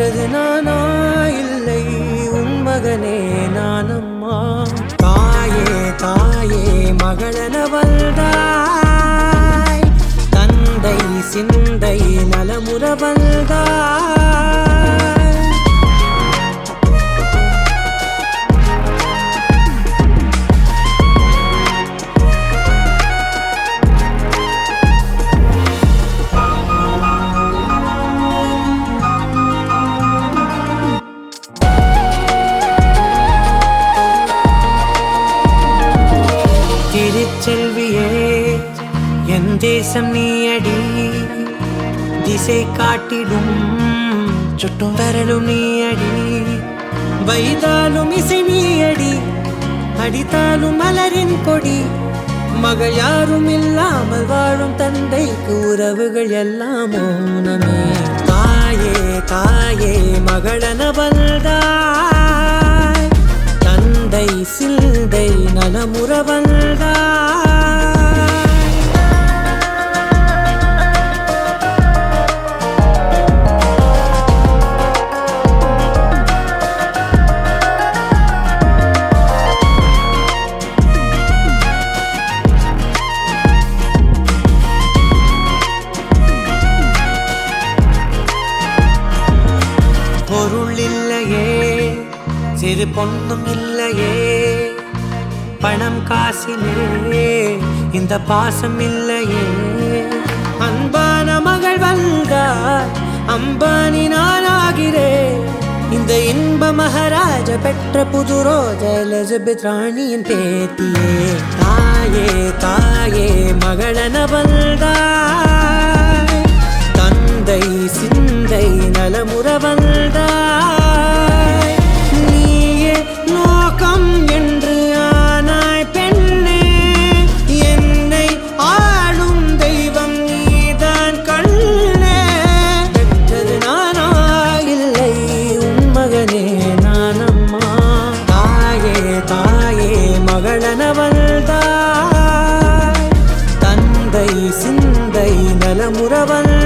பெற்றது நானா இல்லை உன் மகனே நானம்மா. தாயே தாயே மகளென வந்தாய், தந்தை சிந்தை நலமுற வந்தாய். திருச்செல்வியே என் தேசம் நீயடி, திசை காட்டிடும் சுட்டும் வரலும் நீயடி. வைதாலும் இசை நீயடி, அடித்தாலும் மலரின் கொடி. மகள் யாரும் இல்லாமல் வாழும் தந்தைக்கு உறவுகள் எல்லாம் மௌனமே. தாயே தாயே மகளென வந்தாய், தந்தை சிந்தை நலமுற வந்தாய். பொருள் இல்லையே, சிறு பொண்ணும் இல்லையே, பணம் காசிலே இந்த பாசம் இல்லையே. அன்பான மகள் வந்தார், அம்பானி நானாகிறேன். இந்த இன்ப மகாராஜ பெற்ற புது ரோஜ எலிசபெத் ராணியின் பேத்தியே. தாயே தாயே மகளென வந்தாய், தந்தை சிந்தை நலமுற வந்தாய். நீயே லோகம் என்று ஆனாய் பெண்ணே, என்னை ஆளும் தெய்வம் நீதான் கண்ணே. பெற்றது நானா இல்லை உன் மகனே நானம்மா. தாயே தாயே மகளென வந்தாய், தந்தை சிந்தை நலமுற வந்தாய்.